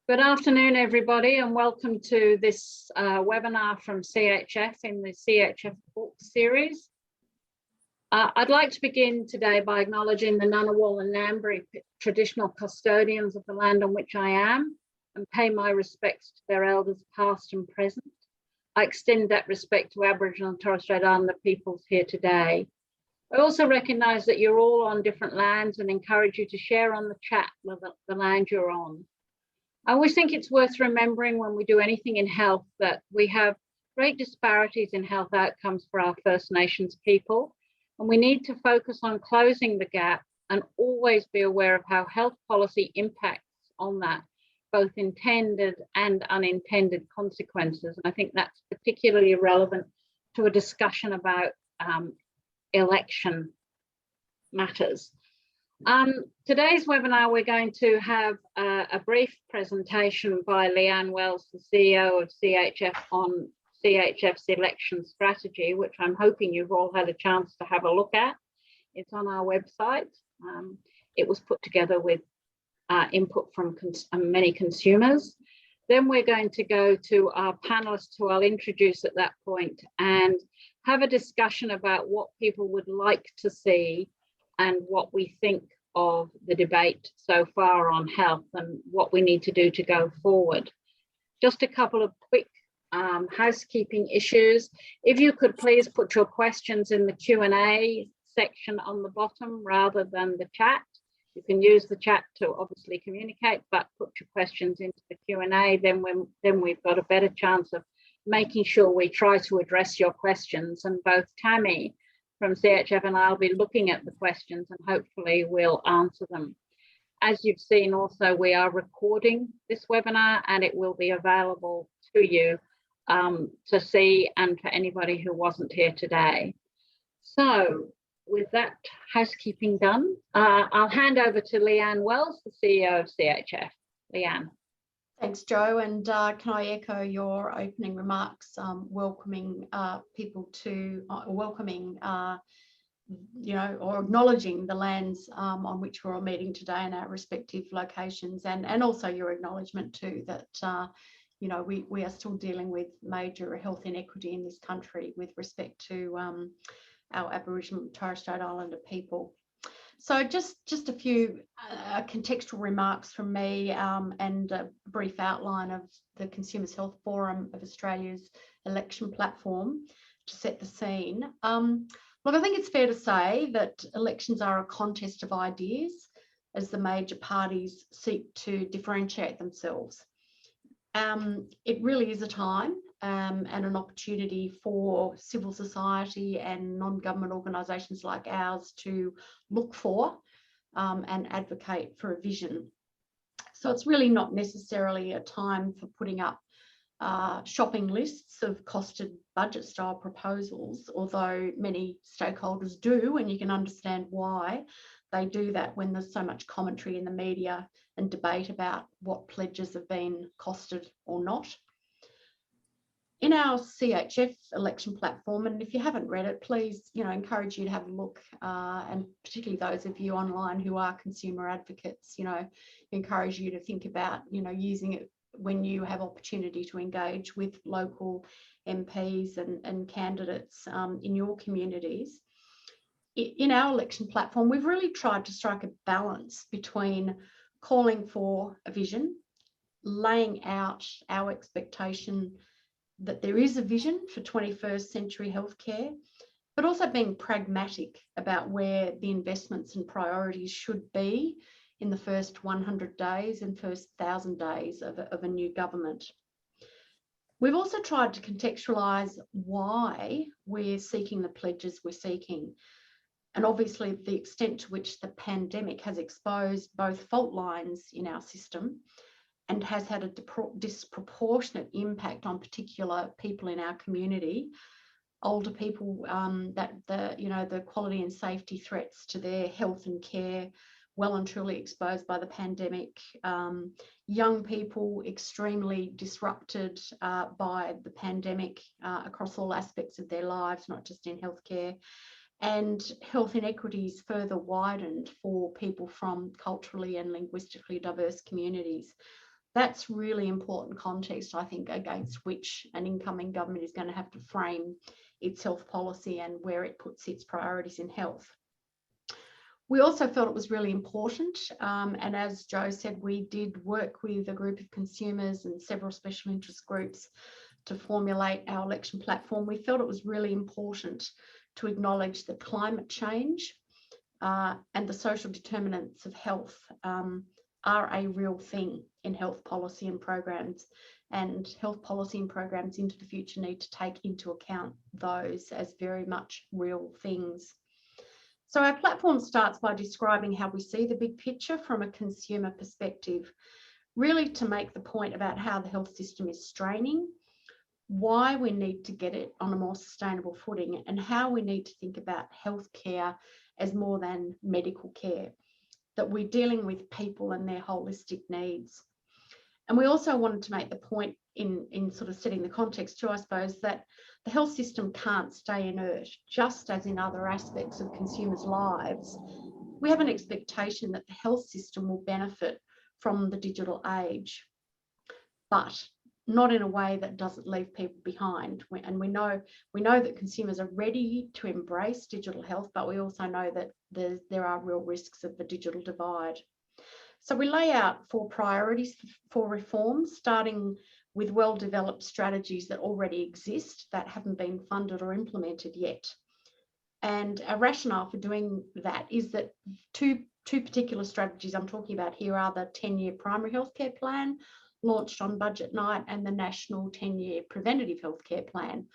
Good afternoon, everybody, and welcome to this webinar from CHF in the CHF Book Series. I'd like to begin today by acknowledging the Ngunnawal and Ngambri traditional custodians of the land on which I am and pay my respects to their elders past and present. I extend that respect to Aboriginal and Torres Strait Islander peoples here today. I also recognise that you're all on different lands and encourage you to share on the chat the land you're on. I always think it's worth remembering when we do anything in health that we have great disparities in health outcomes for our First Nations people, and we need to focus on closing the gap and always be aware of how health policy impacts on that, both intended and unintended consequences. And I think that's particularly relevant to a discussion about election matters. Today's webinar, we're going to have a brief presentation by Leanne Wells, the CEO of CHF, on CHF's election strategy, which I'm hoping you've all had a chance to have a look at. It's on our website. It was put together with input from many consumers. Then we're going to go to our panelists, who I'll introduce at that point, and have a discussion about what people would like to see and what we think of the debate so far on health and what we need to do to go forward. Just a couple of quick housekeeping issues. If you could please put your questions in the Q&A section on the bottom rather than the chat. You can use the chat to obviously communicate, but put your questions into the Q&A, then we've got a better chance of making sure we try to address your questions. And both Tammy from CHF and I'll be looking at the questions and hopefully we'll answer them. As you've seen also, we are recording this webinar and it will be available to you to see and for anybody who wasn't here today. So with that housekeeping done, I'll hand over to Leanne Wells, the CEO of CHF. Leanne. Thanks, Jo, and can I echo your opening remarks, welcoming people to, welcoming, or acknowledging the lands on which we're all meeting today in our respective locations, and also your acknowledgement too that, we are still dealing with major health inequity in this country with respect to our Aboriginal and Torres Strait Islander people. So just a few contextual remarks from me and a brief outline of the Consumers Health Forum of Australia's election platform to set the scene. Look, I think it's fair to say that elections are a contest of ideas as the major parties seek to differentiate themselves. It really is a time and an opportunity for civil society and non-government organisations like ours to look for and advocate for a vision. So it's really not necessarily a time for putting up shopping lists of costed budget style proposals, although many stakeholders do, and you can understand why they do that when there's so much commentary in the media and debate about what pledges have been costed or not. In our CHF election platform, and if you haven't read it, please, encourage you to have a look, and particularly those of you online who are consumer advocates, encourage you to think about, using it when you have opportunity to engage with local MPs and candidates in your communities. In our election platform, we've really tried to strike a balance between calling for a vision, laying out our expectation that there is a vision for 21st century healthcare, but also being pragmatic about where the investments and priorities should be in the first 100 days and first 1,000 days of a new government. We've also tried to contextualise why we're seeking the pledges we're seeking, and obviously the extent to which the pandemic has exposed both fault lines in our system and has had a disproportionate impact on particular people in our community, older people, that the quality and safety threats to their health and care well and truly exposed by the pandemic, young people extremely disrupted by the pandemic across all aspects of their lives, not just in healthcare, and health inequities further widened for people from culturally and linguistically diverse communities. that's really important context, I think, against which an incoming government is going to have to frame its health policy and where it puts its priorities in health. We also felt it was really important, and as Jo said, we did work with a group of consumers and several special interest groups to formulate our election platform. We felt it was really important to acknowledge that climate change and the social determinants of health are a real thing in health policy and programs, and health policy and programs into the future need to take into account those as very much real things. So our platform starts by describing how we see the big picture from a consumer perspective, really to make the point about how the health system is straining, why we need to get it on a more sustainable footing, and how we need to think about healthcare as more than medical care, that we're dealing with people and their holistic needs. And we also wanted to make the point in sort of setting the context too, I suppose, that the health system can't stay inert, just as in other aspects of consumers' lives. We have an expectation that the health system will benefit from the digital age, but not in a way that doesn't leave people behind. And we know that consumers are ready to embrace digital health, but we also know that there are real risks of the digital divide. So we lay out 4 priorities for reform, starting with well-developed strategies that already exist that haven't been funded or implemented yet. And our rationale for doing that is that two particular strategies I'm talking about here are the 10-year primary healthcare plan, launched on budget night, and the national 10-year preventative healthcare plan.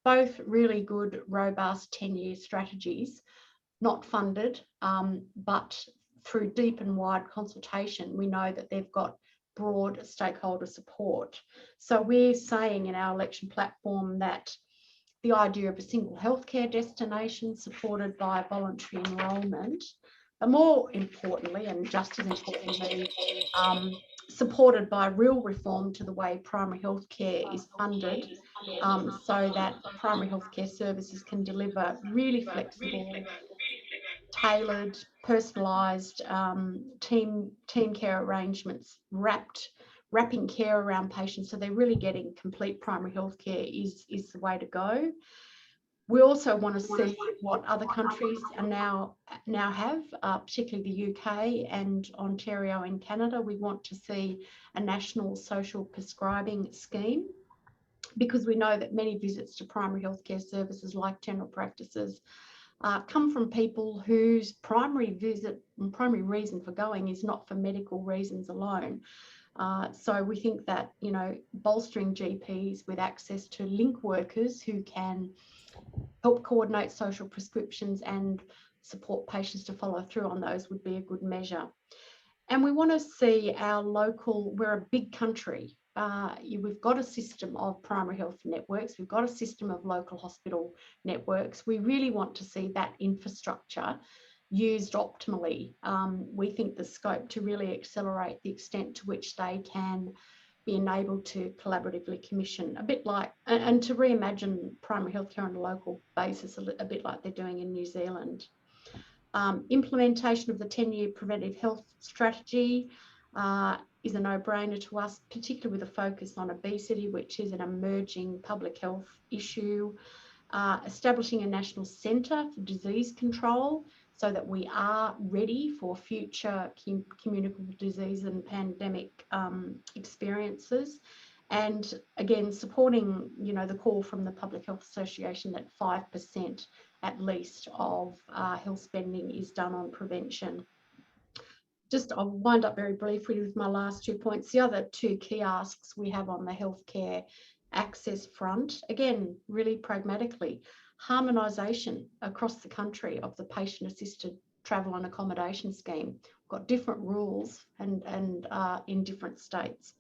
Both really good, robust 10-year strategies, not funded, but through deep and wide consultation, we know that they've got broad stakeholder support. So we're saying in our election platform that the idea of a single healthcare destination supported by voluntary enrolment, but more importantly, and just as importantly, supported by real reform to the way primary healthcare is funded, so that primary healthcare services can deliver really flexible, tailored, personalised team care arrangements, wrapping care around patients, so they're really getting complete primary health care is the way to go. We also want to see what other countries are now have, particularly the UK and Ontario in Canada. We want to see a national social prescribing scheme, because we know that many visits to primary healthcare services like general practices come from people whose primary reason for going is not for medical reasons alone. So we think that, you know, bolstering GPs with access to link workers who can help coordinate social prescriptions and support patients to follow through on those would be a good measure. And we want to see our local, we're a big country. We've got a system of primary health networks. We've got a system of local hospital networks. We really want to see that infrastructure used optimally. We think the scope to really accelerate the extent to which they can be enabled to collaboratively commission, a bit like, and to reimagine primary healthcare on a local basis, a bit like they're doing in New Zealand. Implementation of the 10-year preventive health strategy is a no-brainer to us, particularly with a focus on obesity, which is an emerging public health issue. Establishing a national centre for disease control so that we are ready for future communicable disease and pandemic experiences. And again, supporting, you know, the call from the Public Health Association that 5% at least of health spending is done on prevention. I'll wind up very briefly with my last 2 points. The other 2 key asks we have on the healthcare access front, again, really pragmatically, harmonisation across the country of the patient-assisted travel and accommodation scheme. We've got different rules and in different states.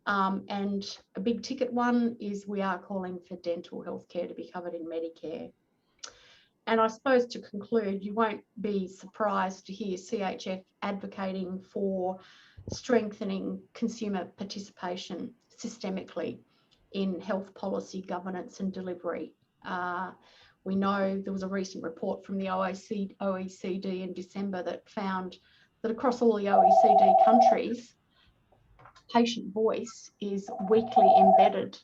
And a big ticket one is we are calling for dental healthcare to be covered in Medicare. And I suppose to conclude, you won't be surprised to hear CHF advocating for strengthening consumer participation systemically in health policy governance and delivery. We know there was a recent report from the OECD in December that found that across all the OECD countries, patient voice is weakly embedded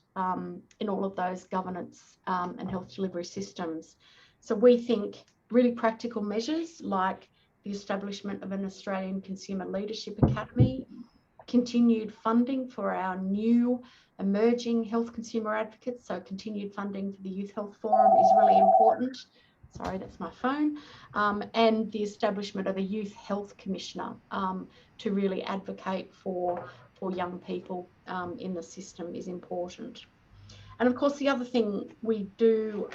in all of those governance and health delivery systems. So we think really practical measures like the establishment of an Australian Consumer Leadership Academy, continued funding for our new emerging health consumer advocates, so continued funding for the Youth Health Forum is really important. Sorry, that's my phone. And the establishment of a Youth Health Commissioner to really advocate for young people in the system is important. And of course, the other thing we do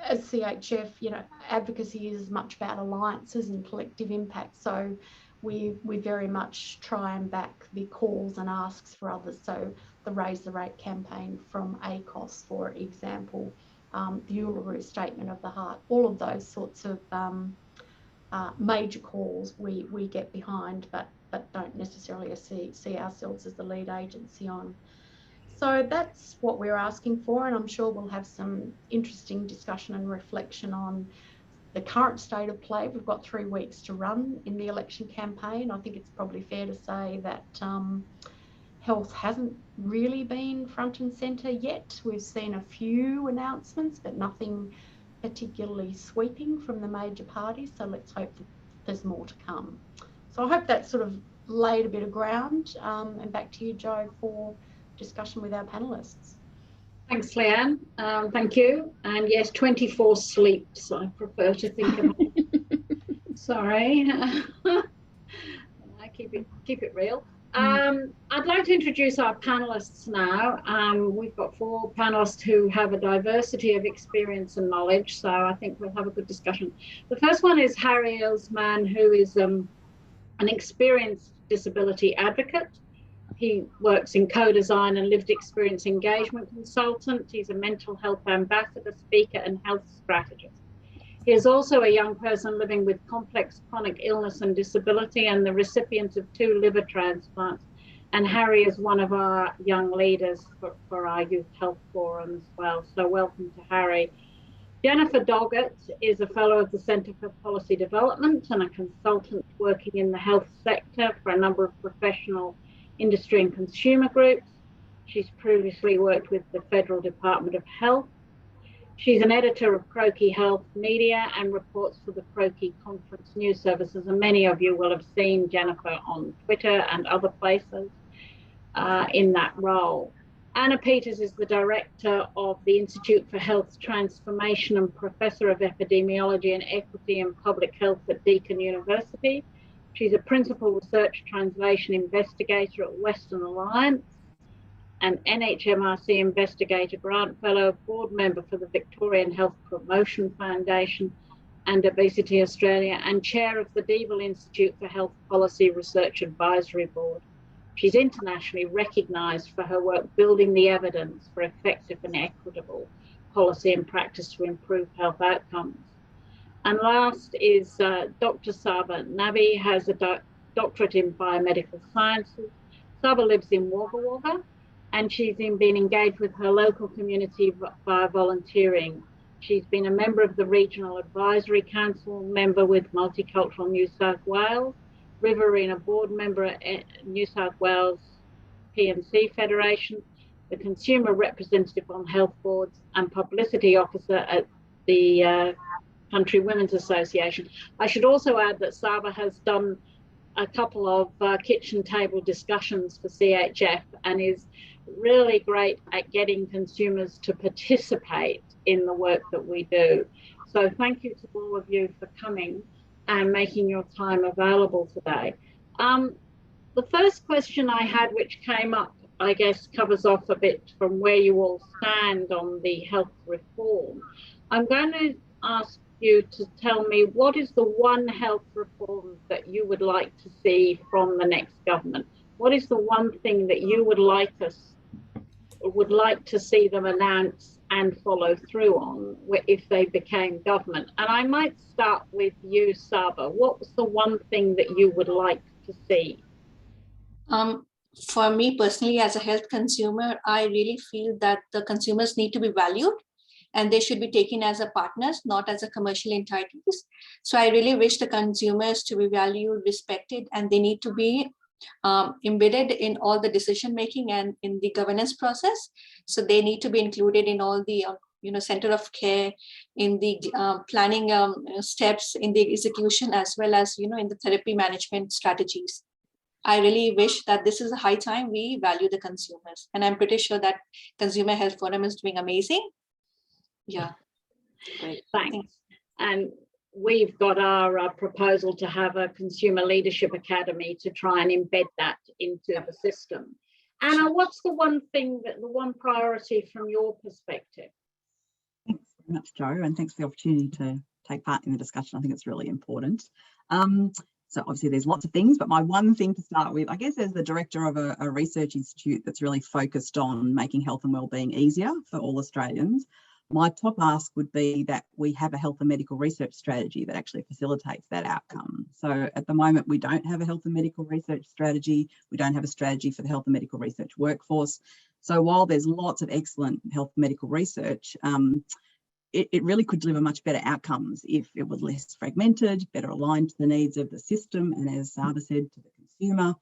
as CHF, you know, advocacy is as much about alliances and collective impact. So we very much try and back the calls and asks for others. So the Raise the Rate campaign from ACOS, for example, the Uluru Statement of the Heart, all of those sorts of major calls we get behind, but don't necessarily see ourselves as the lead agency on. So that's what we're asking for, and I'm sure we'll have some interesting discussion and reflection on the current state of play. We've got 3 weeks to run in the election campaign. I think it's probably fair to say that health hasn't really been front and centre yet. We've seen a few announcements, but nothing particularly sweeping from the major parties. So let's hope that there's more to come. So I hope that sort of laid a bit of ground. And back to you, Jo, for discussion with our panellists. Thanks, Leanne. Thank you. And yes, 24 sleeps, I prefer to think of it. Sorry. I keep it real. I'd like to introduce our panellists now. We've got 4 panellists who have a diversity of experience and knowledge, so I think we'll have a good discussion. The first one is Harry Ilsman, who is an experienced disability advocate. He works in co-design and lived experience engagement consultant. He's a mental health ambassador, speaker, and health strategist. He is also a young person living with complex chronic illness and disability and the recipient of 2 liver transplants. And Harry is one of our young leaders for our Youth Health Forum as well. So welcome to Harry. Jennifer Doggett is a fellow of the Centre for Policy Development and a consultant working in the health sector for a number of professional industry and consumer groups. She's previously worked with the Federal Department of Health. She's an editor of Croakey Health Media and reports for the Croakey Conference News Service, and many of you will have seen Jennifer on Twitter and other places in that role. Anna Peeters is the director of the Institute for Health Transformation and professor of epidemiology and equity and public health at Deakin University. She's a principal research translation investigator at Western Alliance, an NHMRC investigator grant fellow, board member for the Victorian Health Promotion Foundation and Obesity Australia, and chair of the Deavel Institute for Health Policy Research Advisory Board. She's internationally recognised for her work building the evidence for effective and equitable policy and practice to improve health outcomes. And last is Dr. Saba Nabi, has a doctorate in biomedical sciences. Saba lives in Wagga Wagga, and she's been engaged with her local community via volunteering. She's been a member of the Regional Advisory Council, member with Multicultural New South Wales, Riverina board member at New South Wales PMC Federation, the consumer representative on health boards, and publicity officer at the Country Women's Association. I should also add that Saba has done a couple of kitchen table discussions for CHF and is really great at getting consumers to participate in the work that we do. So thank you to all of you for coming and making your time available today. The first question I had, which came up, I guess, covers off a bit from where you all stand on the health reform. I'm going to ask you to tell me, what is the one health reform that you would like to see from the next government? What is the one thing that you would like to see them announce and follow through on if they became government? And I might start with you, Saba. What was the one thing that you would like to see? For me personally, as a health consumer, I really feel that the consumers need to be valued and they should be taken as a partners, not as a commercial entities. So I really wish the consumers to be valued, respected, and they need to be embedded in all the decision making and in the governance process. So they need to be included in all the center of care, in the planning steps, in the execution, as well as in the therapy management strategies. I really wish that this is a high time we value the consumers, and I'm pretty sure that Consumer Health Forum is doing amazing. Yeah, great. Thanks. And we've got our proposal to have a Consumer Leadership Academy to try and embed that into the system. Anna, what's the one priority from your perspective? Thanks very much, Jo, and thanks for the opportunity to take part in the discussion. I think it's really important. So obviously there's lots of things, but my one thing to start with, I guess as the director of a research institute that's really focused on making health and wellbeing easier for all Australians, my top ask would be that we have a health and medical research strategy that actually facilitates that outcome. So at the moment, we don't have a health and medical research strategy. We don't have a strategy for the health and medical research workforce. So while there's lots of excellent health and medical research, it really could deliver much better outcomes if it was less fragmented, better aligned to the needs of the system, and as Saba said, to the consumer,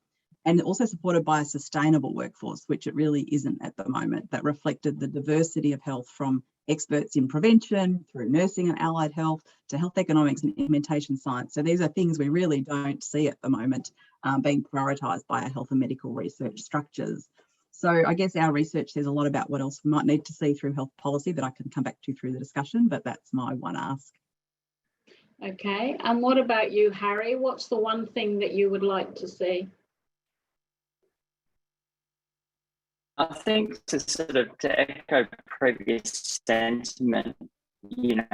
and also supported by a sustainable workforce, which it really isn't at the moment, that reflected the diversity of health from experts in prevention, through nursing and allied health, to health economics and implementation science. So these are things we really don't see at the moment being prioritised by our health and medical research structures. So I guess our research says a lot about what else we might need to see through health policy that I can come back to through the discussion, but that's my one ask. Okay, and what about you, Harry? What's the one thing that you would like to see? I think to echo previous sentiment, we're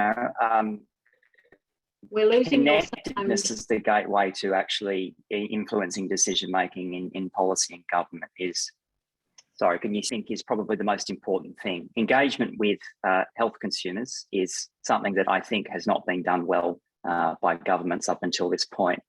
losing connectedness is the gateway to actually influencing decision making in policy and government is probably the most important thing. Engagement with health consumers is something that I think has not been done well by governments up until this point.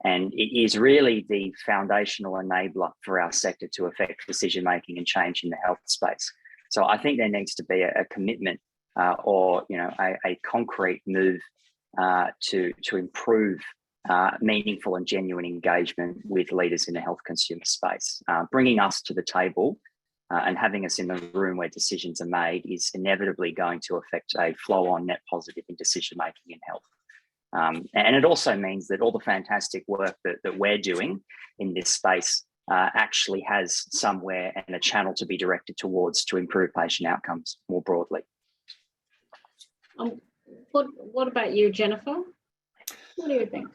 And it is really the foundational enabler for our sector to affect decision-making and change in the health space. So I think there needs to be a commitment or a concrete move to improve meaningful and genuine engagement with leaders in the health consumer space. Bringing us to the table and having us in the room where decisions are made is inevitably going to affect a flow-on net positive in decision-making in health. And it also means that all the fantastic work that we're doing in this space actually has somewhere and a channel to be directed towards to improve patient outcomes more broadly. What about you, Jennifer? What do you think?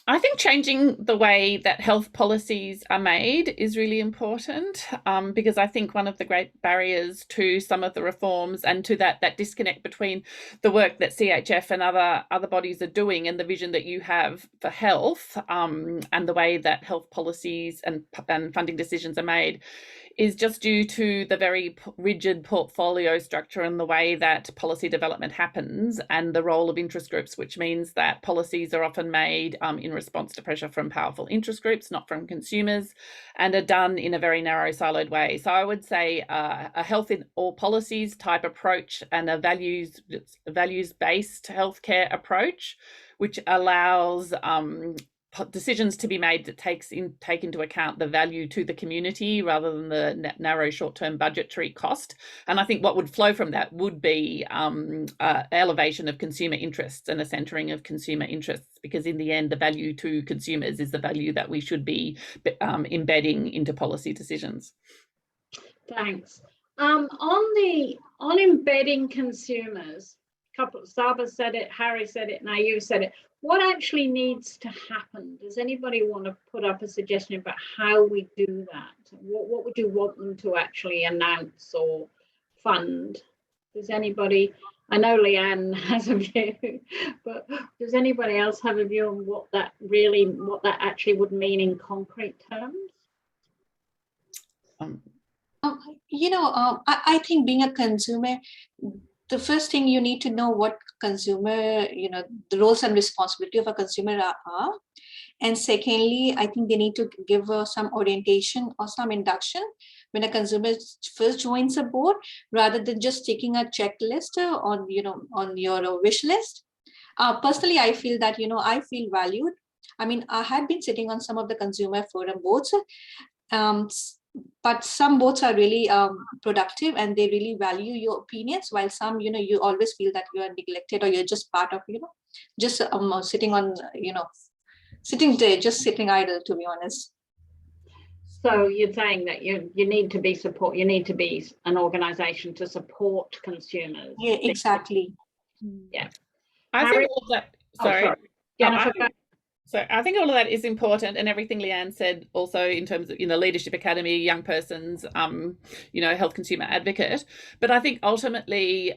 I think changing the way that health policies are made is really important because I think one of the great barriers to some of the reforms and to that disconnect between the work that CHF and other bodies are doing and the vision that you have for health and the way that health policies and funding decisions are made is just due to the very rigid portfolio structure and the way that policy development happens and the role of interest groups, which means that policies are often made in response to pressure from powerful interest groups, not from consumers, and are done in a very narrow siloed way. So I would say a health in all policies type approach and a values-based healthcare approach, which allows decisions to be made that take into account the value to the community rather than the narrow short-term budgetary cost. And I think what would flow from that would be elevation of consumer interests and a centering of consumer interests, because in the end, the value to consumers is the value that we should be embedding into policy decisions. Thanks. On embedding consumers, Saba said it, Harry said it, now you said it. What actually needs to happen? Does anybody want to put up a suggestion about how we do that? What would you want them to actually announce or fund? Does anybody, I know Leanne has a view, but does anybody else have a view on what that actually would mean in concrete terms? I think being a consumer, the first thing you need to know what consumer, the roles and responsibility of a consumer are. And secondly, I think they need to give some orientation or some induction when a consumer first joins a board, rather than just taking a checklist on your wish list. Personally, I feel that, I feel valued. I mean, I had been sitting on some of the consumer forum boards, but some boards are really productive and they really value your opinions, while some, you always feel that you are neglected or you're just part of, just sitting on, sitting there, just sitting idle, to be honest. So you're saying that you need to be you need to be an organisation to support consumers. Yeah, exactly. Yeah. I think all of that. Sorry. Jennifer, So I think all of that is important, and everything Leanne said also in terms of, Leadership Academy, young persons, health consumer advocate. But I think ultimately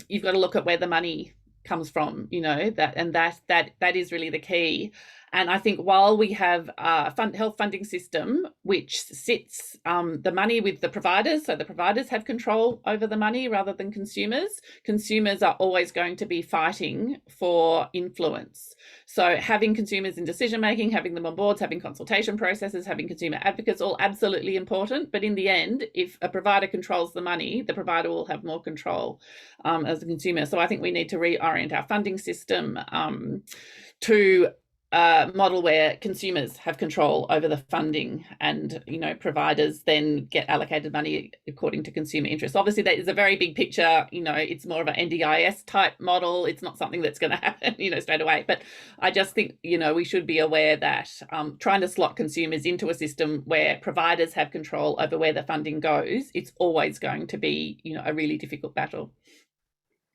you've got to look at where the money comes from, that is really the key. And I think while we have a health funding system which sits the money with the providers, so the providers have control over the money rather than consumers, consumers are always going to be fighting for influence. So having consumers in decision making, having them on boards, having consultation processes, having consumer advocates, all absolutely important. But in the end, if a provider controls the money, the provider will have more control as a consumer. So I think we need to reorient our funding system to model where consumers have control over the funding, and providers then get allocated money according to consumer interests. Obviously, that is a very big picture. It's more of an NDIS type model. It's not something that's going to happen, straight away. But I just think we should be aware that trying to slot consumers into a system where providers have control over where the funding goes, it's always going to be a really difficult battle.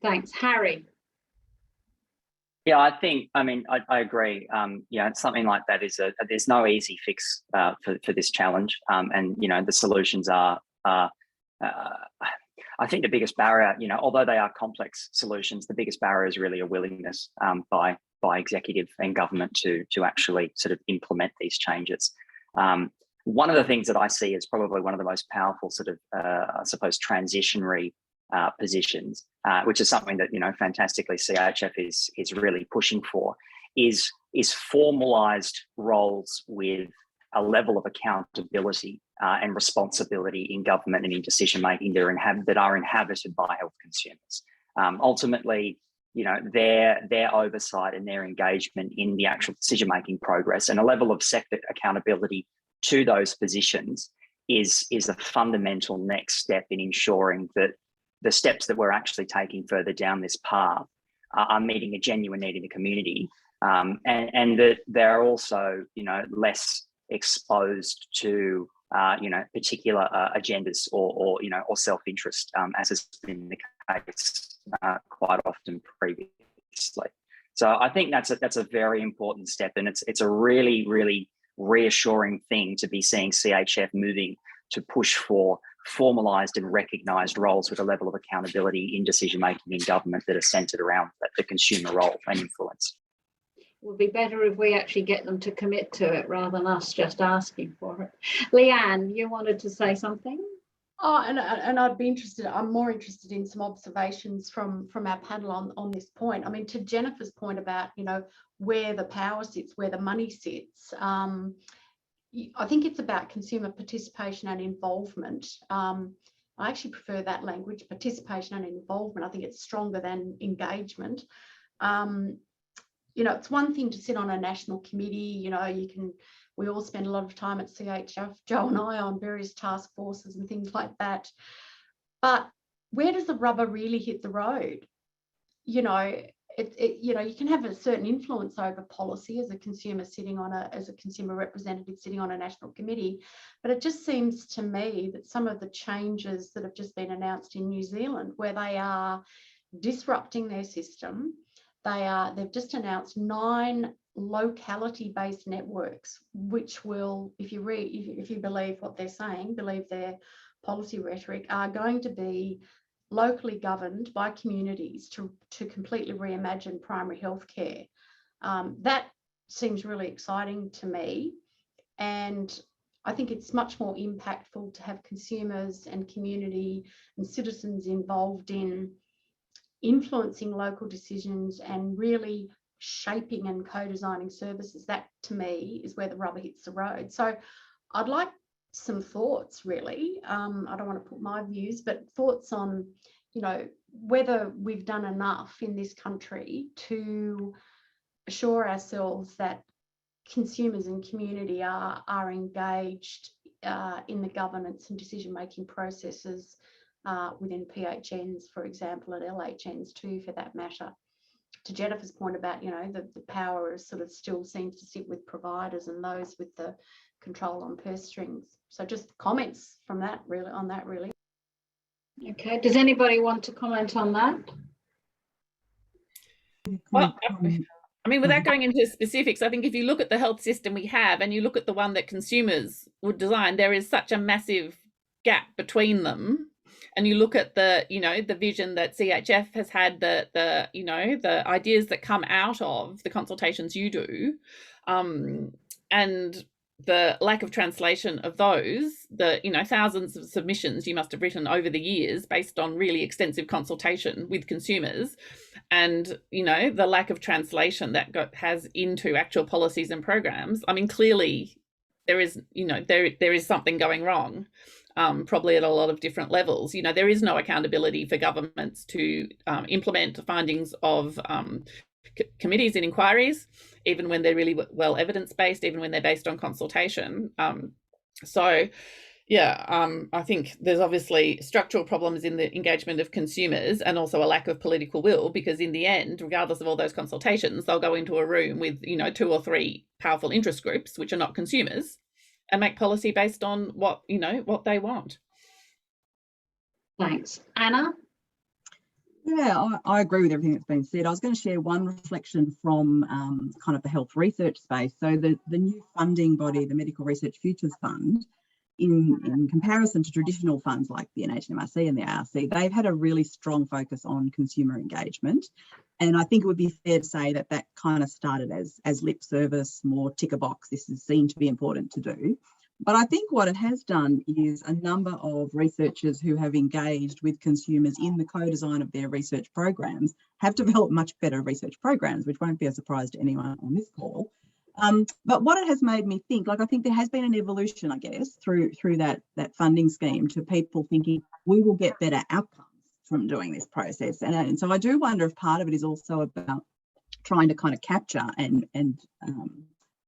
Thanks, Harry. Yeah, I agree. Something like that there's no easy fix for this challenge, and the solutions are. I think the biggest barrier, although they are complex solutions, the biggest barrier is really a willingness by executive and government to actually sort of implement these changes. One of the things that I see as probably one of the most powerful sort of, I suppose, transitionary positions, which is something that fantastically CHF is really pushing for, is formalised roles with a level of accountability and responsibility in government and in decision making that are inhabited by health consumers. Ultimately, their oversight and their engagement in the actual decision making progress and a level of sector accountability to those positions is a fundamental next step in ensuring that the steps that we're actually taking further down this path are meeting a genuine need in the community, and that they're also, less exposed to, particular agendas or self-interest, as has been the case quite often previously. So I think that's a very important step, and it's a really, really reassuring thing to be seeing CHF moving to push for formalised and recognised roles with a level of accountability in decision making in government that are centred around the consumer role and influence. It would be better if we actually get them to commit to it rather than us just asking for it. Leanne, you wanted to say something? Oh, and I'd be interested, I'm more interested in some observations from our panel on this point. I mean, to Jennifer's point about, where the power sits, where the money sits, I think it's about consumer participation and involvement. I actually prefer that language, participation and involvement. I think it's stronger than engagement. It's one thing to sit on a national committee, we all spend a lot of time at CHF, Joe and I, on various task forces and things like that. But where does the rubber really hit the road? You can have a certain influence over policy as a consumer consumer representative sitting on a national committee, but it just seems to me that some of the changes that have just been announced in New Zealand, where they are disrupting their system, they've just announced 9 locality-based networks, which will, if you believe what they're saying, believe their policy rhetoric, are going to be locally governed by communities to completely reimagine primary health care. That seems really exciting to me, and I think it's much more impactful to have consumers and community and citizens involved in influencing local decisions and really shaping and co-designing services. That, to me, is where the rubber hits the road. So I'd like some thoughts, really. I don't want to put my views, but thoughts on, whether we've done enough in this country to assure ourselves that consumers and community are engaged in the governance and decision-making processes within PHNs, for example, and LHNs too, for that matter. To Jennifer's point about, you know, the power is sort of still seems to sit with providers and those with the control on purse strings. So just comments from that, really, on that, really. Okay, does anybody want to comment on that? Well, I mean, without going into specifics, I think if you look at the health system we have and you look at the one that consumers would design, there is such a massive gap between them. And you look at the, you know, the vision that CHF has had, the you know, the ideas that come out of the consultations you do, and the lack of translation of those, the, you know, thousands of submissions you must have written over the years based on really extensive consultation with consumers, and, you know, the lack of translation that has into actual policies and programs. I mean, clearly there is, you know, there is something going wrong, probably at a lot of different levels. You know, there is no accountability for governments to implement findings of committees and inquiries, even when they're really well evidence-based, even when they're based on consultation. So yeah, I think there's obviously structural problems in the engagement of consumers and also a lack of political will, because in the end, regardless of all those consultations, they'll go into a room with, you know, 2 or 3 powerful interest groups, which are not consumers, and make policy based on what, you know, what they want. Thanks. Anna? Yeah, I agree with everything that's been said. I was going to share one reflection from kind of the health research space. So the new funding body, the Medical Research Futures Fund, in comparison to traditional funds like the NHMRC and the ARC, they've had a really strong focus on consumer engagement. And I think it would be fair to say that that kind of started as lip service, more tick a box. This is seen to be important to do. But I think what it has done is a number of researchers who have engaged with consumers in the co-design of their research programs have developed much better research programs, which won't be a surprise to anyone on this call. But what it has made me think, like, I think there has been an evolution, I guess, through that funding scheme to people thinking we will get better outcomes from doing this process. And so I do wonder if part of it is also about trying to kind of capture and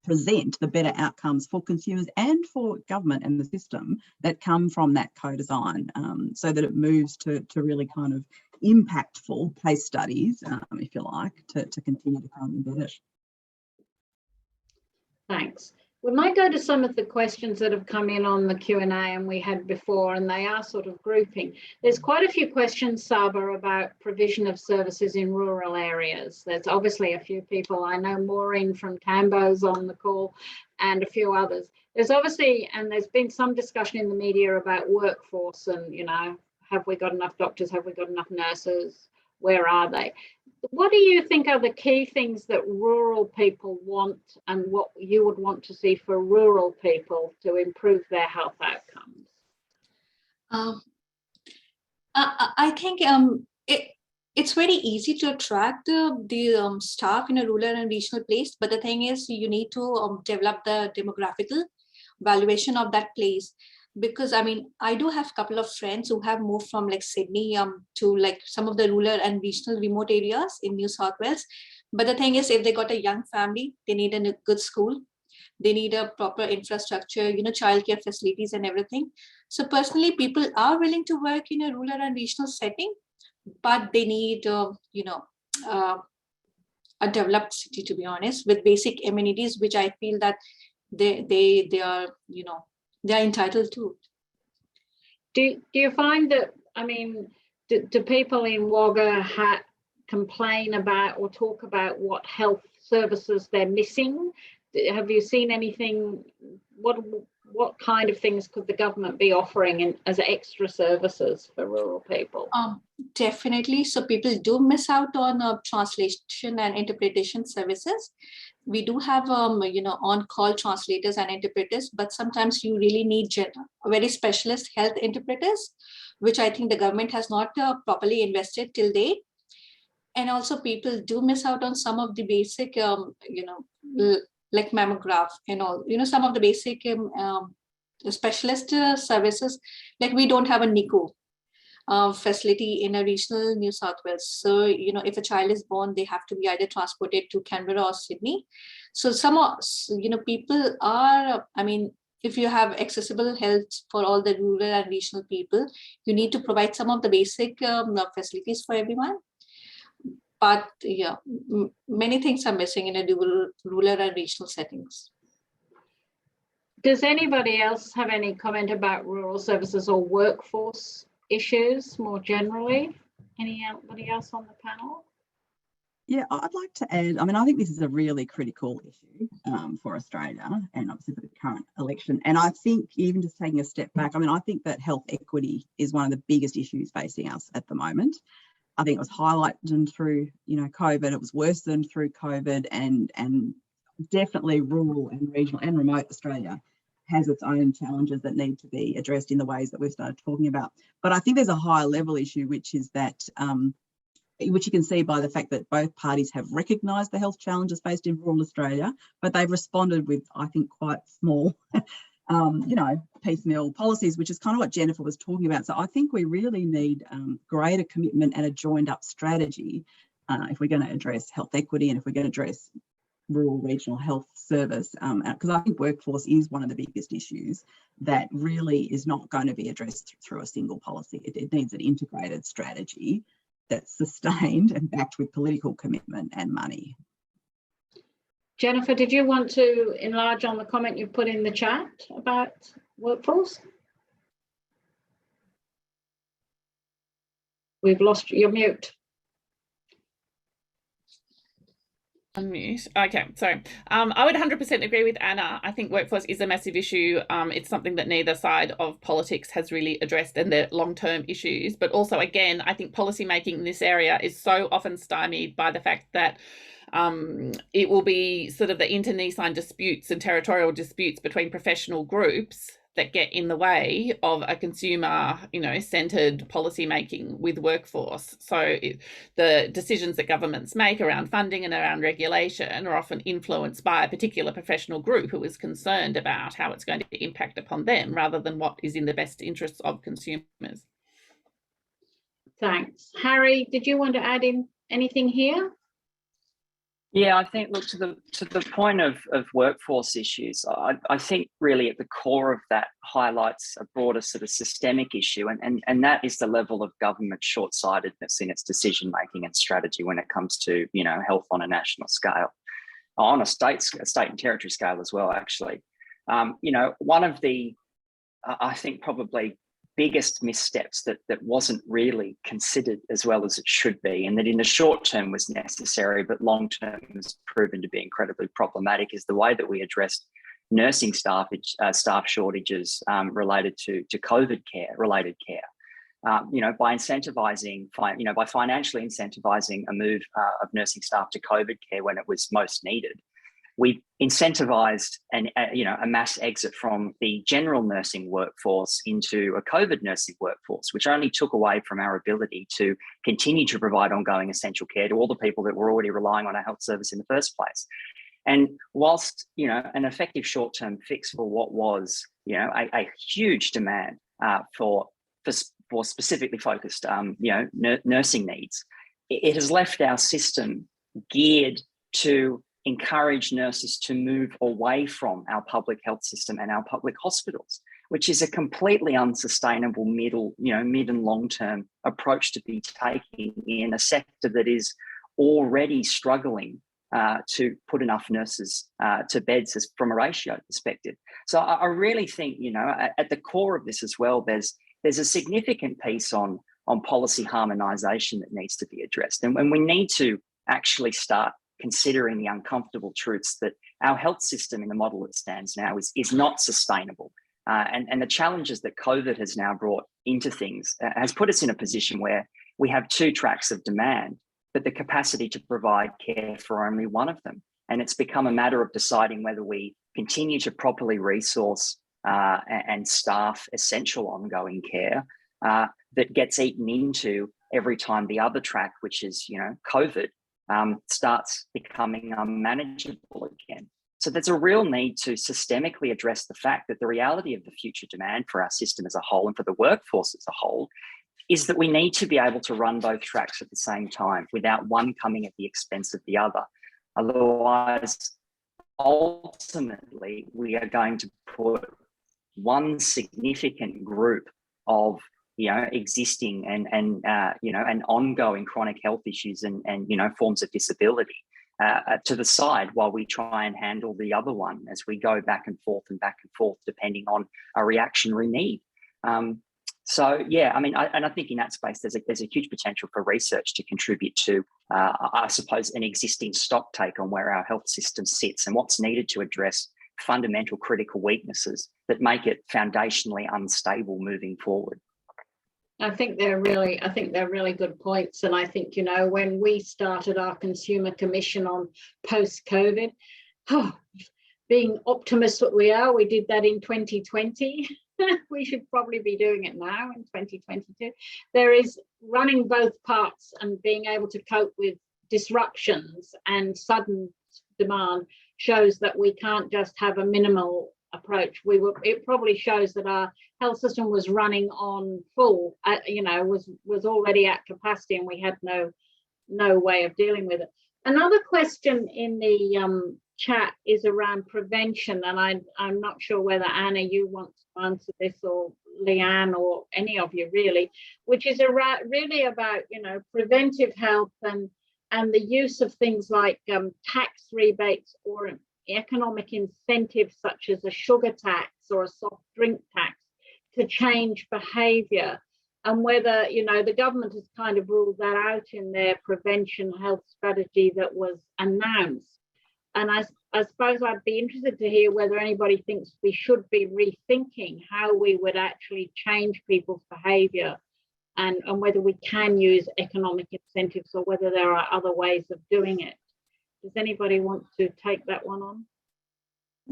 present the better outcomes for consumers and for government and the system that come from that co-design, so that it moves to really kind of impactful case studies, if you like, to continue to kind of embed it. Thanks. We might go to some of the questions that have come in on the Q&A and we had before, and they are sort of grouping. There's quite a few questions, Saba, about provision of services in rural areas. There's obviously a few people. I know Maureen from Tambo's on the call and a few others. There's obviously, and there's been some discussion in the media about workforce and, you know, have we got enough doctors? Have we got enough nurses? Where are they? What do you think are the key things that rural people want and what you would want to see for rural people to improve their health outcomes? I think it's very easy to attract the staff in a rural and regional place, but the thing is you need to develop the demographical valuation of that place. Because I mean, I do have a couple of friends who have moved from like Sydney to like some of the rural and regional remote areas in New South Wales. But the thing is, if they got a young family, they need a good school, they need a proper infrastructure, you know, childcare facilities and everything. So personally, people are willing to work in a rural and regional setting, but they need, you know, a developed city, to be honest, with basic amenities, which I feel that they are, you know, they're entitled to. Do you find that, I mean, do people in Wagga complain about or talk about what health services they're missing? Have you seen anything? What kind of things could the government be offering as extra services for rural people? Definitely. So people do miss out on translation and interpretation services. We do have, you know, on-call translators and interpreters, but sometimes you really need very specialist health interpreters, which I think the government has not properly invested till date. And also people do miss out on some of the basic, you know, like mammograph and all, you know, some of the basic specialist services. Like we don't have a NICU. facility in a regional New South Wales. So, you know, if a child is born, they have to be either transported to Canberra or Sydney. So some of, you know, people are, I mean, if you have accessible health for all the rural and regional people, you need to provide some of the basic facilities for everyone. But yeah, many things are missing in a rural and regional settings. Does anybody else have any comment about rural services or workforce issues more generally? Anybody else on the panel? Yeah, I'd like to add, I mean, I think this is a really critical issue for Australia and obviously for the current election. And I think even just taking a step back, I mean, I think that health equity is one of the biggest issues facing us at the moment. I think it was highlighted through, you know, COVID. It was worsened through COVID, and definitely rural and regional and remote Australia has its own challenges that need to be addressed in the ways that we've started talking about. But I think there's a higher level issue, which is that, which you can see by the fact that both parties have recognised the health challenges faced in rural Australia, but they've responded with, I think, quite small, you know, piecemeal policies, which is kind of what Jennifer was talking about. So I think we really need greater commitment and a joined up strategy if we're going to address health equity and if we're going to address rural regional health service, because I think workforce is one of the biggest issues that really is not going to be addressed through a single policy. It needs an integrated strategy that's sustained and backed with political commitment and money. Jennifer, did you want to enlarge on the comment you put in the chat about workforce? We've lost your mute. Unmute. Okay, sorry. I would 100% agree with Anna. I think workforce is a massive issue. It's something that neither side of politics has really addressed, and they're long-term issues. But also, again, I think policymaking in this area is so often stymied by the fact that it will be sort of the internecine disputes and territorial disputes between professional groups that get in the way of a consumer, you know, centred policy making with workforce. So the decisions that governments make around funding and around regulation are often influenced by a particular professional group who is concerned about how it's going to impact upon them rather than what is in the best interests of consumers. Thanks. Harry, did you want to add in anything here? Yeah, I think, look, to the point of workforce issues, I think really at the core of that highlights a broader sort of systemic issue, and that is the level of government short-sightedness in its decision-making and strategy when it comes to, you know, health on a national scale, on a state and territory scale as well, actually. You know, one of the, I think probably biggest missteps that wasn't really considered as well as it should be, and that in the short term was necessary, but long term has proven to be incredibly problematic, is the way that we addressed nursing staff shortages related to COVID care, related care. You know, by incentivizing, by financially incentivizing a move of nursing staff to COVID care when it was most needed. We incentivized a mass exit from the general nursing workforce into a COVID nursing workforce, which only took away from our ability to continue to provide ongoing essential care to all the people that were already relying on our health service in the first place. And whilst, you know, an effective short-term fix for what was, you know, a huge demand for specifically focused, nursing needs, it has left our system geared to encourage nurses to move away from our public health system and our public hospitals, which is a completely unsustainable mid and long-term approach to be taking in a sector that is already struggling to put enough nurses to beds from a ratio perspective. So I really think, you know, at the core of this as well, there's a significant piece on policy harmonisation that needs to be addressed, and we need to actually start considering the uncomfortable truths that our health system in the model it stands now is not sustainable. And the challenges that COVID has now brought into things has put us in a position where we have two tracks of demand, but the capacity to provide care for only one of them. And it's become a matter of deciding whether we continue to properly resource and staff essential ongoing care that gets eaten into every time the other track, which is, you know, COVID, starts becoming unmanageable again. So there's a real need to systemically address the fact that the reality of the future demand for our system as a whole and for the workforce as a whole is that we need to be able to run both tracks at the same time without one coming at the expense of the other. Otherwise, ultimately, we are going to put one significant group of existing and ongoing chronic health issues and forms of disability to the side while we try and handle the other one as we go back and forth depending on a reactionary need. So yeah, I mean, I think in that space there's a huge potential for research to contribute to, I suppose, an existing stock take on where our health system sits and what's needed to address fundamental critical weaknesses that make it foundationally unstable moving forward. I think they're really good points. And I think, when we started our Consumer Commission on post-COVID, being Optimus that we are, we did that in 2020. We should probably be doing it now in 2022. There is running both parts and being able to cope with disruptions and sudden demand shows that we can't just have a minimal approach. It probably shows that our health system was running on full, was already at capacity, and we had no way of dealing with it. Another question in the chat is around prevention, and I'm not sure whether Anna, you want to answer this, or Leanne, or any of you really, which is really about preventive health and the use of things like tax rebates or economic incentives such as a sugar tax or a soft drink tax to change behaviour, and whether the government has kind of ruled that out in their prevention health strategy that was announced. And I suppose I'd be interested to hear whether anybody thinks we should be rethinking how we would actually change people's behaviour, and whether we can use economic incentives or whether there are other ways of doing it. Does anybody want to take that one on?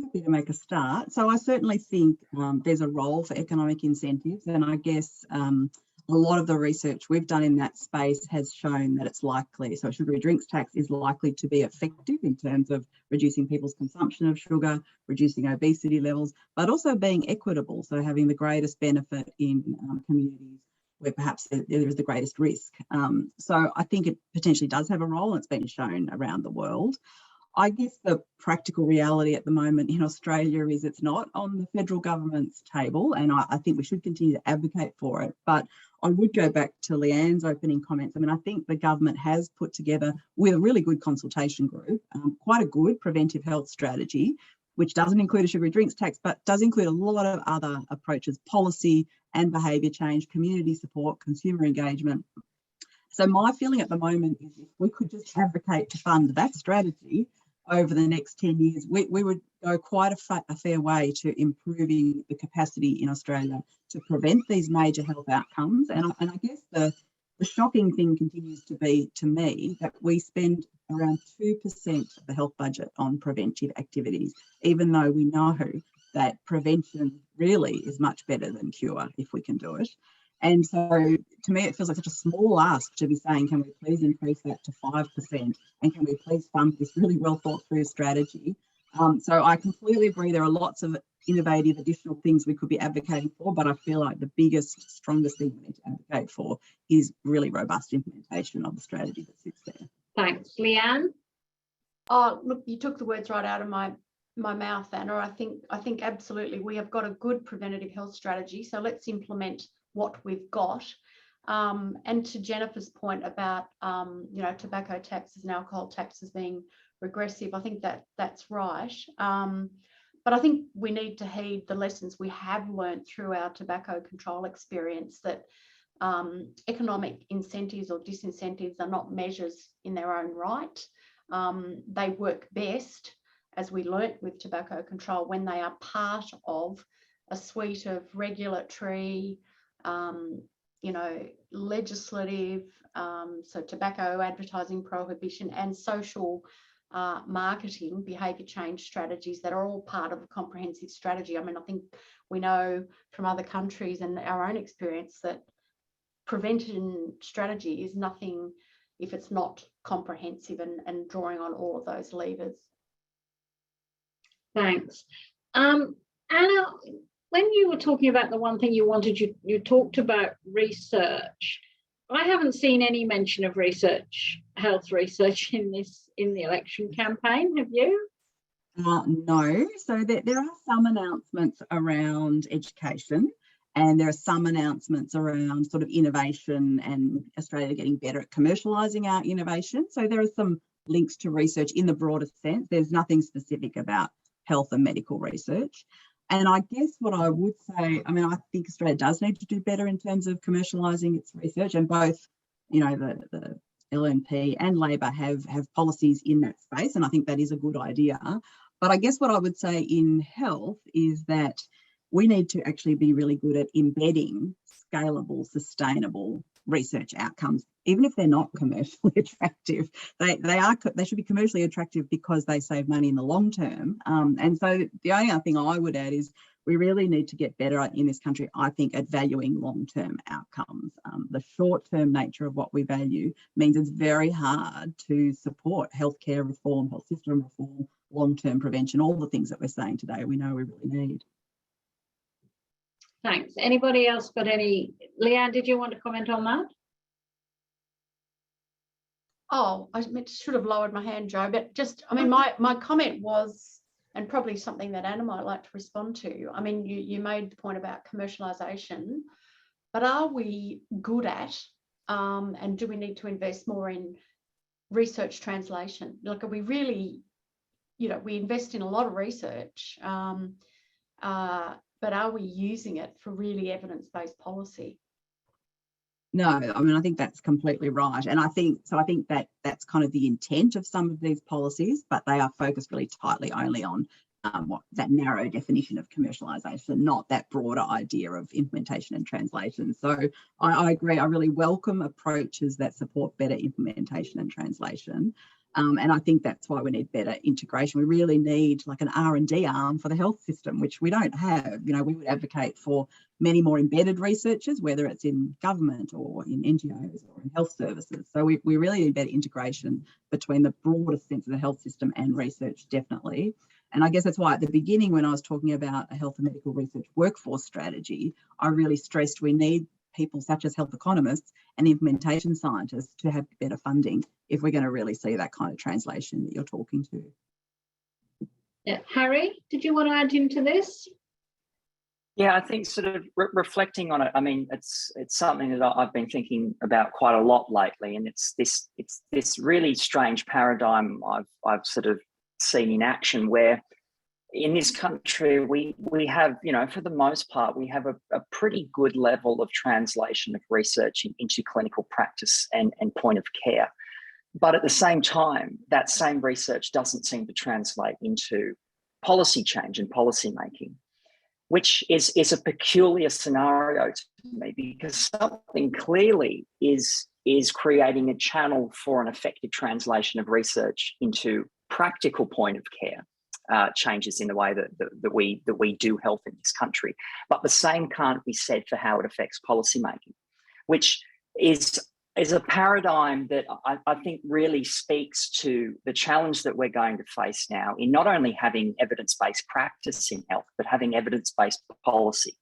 Happy to make a start. So I certainly think there's a role for economic incentives, and I guess a lot of the research we've done in that space has shown that it's likely, so a sugary drinks tax is likely to be effective in terms of reducing people's consumption of sugar, reducing obesity levels, but also being equitable, so having the greatest benefit in communities where perhaps there is the greatest risk. So I think it potentially does have a role, and it's been shown around the world. I guess the practical reality at the moment in Australia is it's not on the federal government's table, and I think we should continue to advocate for it. But I would go back to Leanne's opening comments. I mean, I think the government has put together, with a really good consultation group, quite a good preventive health strategy, which doesn't include a sugary drinks tax, but does include a lot of other approaches: policy and behaviour change, community support, consumer engagement. So my feeling at the moment is if we could just advocate to fund that strategy over the next 10 years, we would go quite a fair way to improving the capacity in Australia to prevent these major health outcomes. And I guess the shocking thing continues to be, to me, that we spend around 2% of the health budget on preventive activities, even though we know that prevention really is much better than cure if we can do it. And so to me, it feels like such a small ask to be saying, can we please increase that to 5%? And can we please fund this really well thought through strategy? So I completely agree. There are lots of innovative additional things we could be advocating for, but I feel like the biggest, strongest thing we need to advocate for is really robust implementation of the strategy that sits there. Thanks. Leanne? Oh, look, you took the words right out of my mouth, Anna. I think absolutely we have got a good preventative health strategy. So let's implement what we've got. And to Jennifer's point about tobacco taxes and alcohol taxes being regressive, I think that's right. But I think we need to heed the lessons we have learned through our tobacco control experience, that economic incentives or disincentives are not measures in their own right. They work best, as we learnt with tobacco control, when they are part of a suite of regulatory, legislative, so tobacco advertising prohibition, and social marketing behaviour change strategies that are all part of a comprehensive strategy. I mean, I think we know from other countries and our own experience that prevention strategy is nothing if it's not comprehensive and drawing on all of those levers. Thanks. Anna, when you were talking about the one thing you wanted, you talked about research. I haven't seen any mention of research, health research in the election campaign. Have you? No. So there are some announcements around education, and there are some announcements around sort of innovation and Australia getting better at commercialising our innovation. So there are some links to research in the broader sense. There's nothing specific about health and medical research. And I guess what I would say, I mean, I think Australia does need to do better in terms of commercialising its research, and both, you know, the LNP and Labor have policies in that space, and I think that is a good idea. But I guess what I would say in health is that we need to actually be really good at embedding scalable, sustainable research outcomes, even if they're not commercially attractive. They should be commercially attractive because they save money in the long term. And so the only other thing I would add is we really need to get better in this country, I think, at valuing long-term outcomes. The short-term nature of what we value means it's very hard to support healthcare reform, health system reform, long-term prevention, all the things that we're saying today we know we really need. Thanks. Anybody else got any? Leanne, did you want to comment on that? Oh, I should have lowered my hand, Joe, but just, I mean, my comment was, and probably something that Anna might like to respond to. I mean, you made the point about commercialisation, but are we good at, and do we need to invest more in research translation? Like, are we really, you know, we invest in a lot of research, but are we using it for really evidence-based policy? No, I mean, I think that's completely right. And I think that that's kind of the intent of some of these policies, but they are focused really tightly only on that narrow definition of commercialisation, not that broader idea of implementation and translation. So I agree. I really welcome approaches that support better implementation and translation. And I think that's why we need better integration. We really need like an R&D arm for the health system, which we don't have. You know, we would advocate for many more embedded researchers, whether it's in government or in NGOs or in health services. So we really need better integration between the broader sense of the health system and research, definitely. And I guess that's why at the beginning, when I was talking about a health and medical research workforce strategy, I really stressed we need people such as health economists and implementation scientists to have better funding if we're going to really see that kind of translation that you're talking to. Yeah. Harry, did you want to add into this? Yeah, I think sort of reflecting on it, I mean, it's something that I've been thinking about quite a lot lately, and it's this really strange paradigm I've sort of seen in action where in this country, we have, you know, for the most part, we have a pretty good level of translation of research into clinical practice and point of care. But at the same time, that same research doesn't seem to translate into policy change and policy making, which is a peculiar scenario to me, because something clearly is creating a channel for an effective translation of research into practical point of care. Changes in the way that we do health in this country, but the same can't be said for how it affects policymaking, which is a paradigm that I think really speaks to the challenge that we're going to face now in not only having evidence-based practice in health, but having evidence-based policy.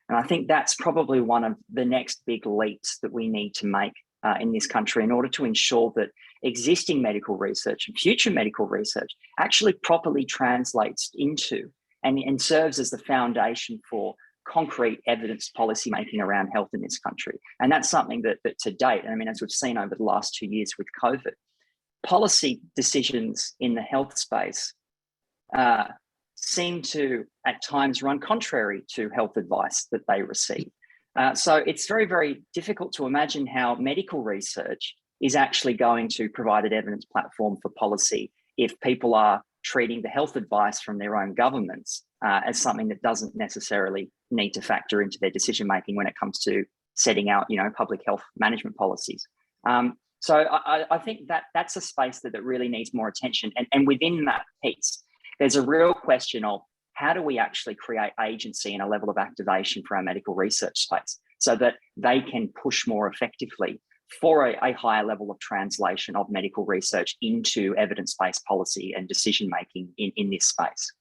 And I think that's probably one of the next big leaps that we need to make in this country in order to ensure that existing medical research and future medical research actually properly translates into and serves as the foundation for concrete evidence policy making around health in this country. And that's something that to date, and I mean, as we've seen over the last 2 years with COVID, policy decisions in the health space seem to at times run contrary to health advice that they receive. So it's very, very difficult to imagine how medical research is actually going to provide an evidence platform for policy if people are treating the health advice from their own governments as something that doesn't necessarily need to factor into their decision making when it comes to setting out, you know, public health management policies. So I think that's a space that really needs more attention. And within that piece, there's a real question of how do we actually create agency and a level of activation for our medical research space so that they can push more effectively for a higher level of translation of medical research into evidence-based policy and decision-making in this space.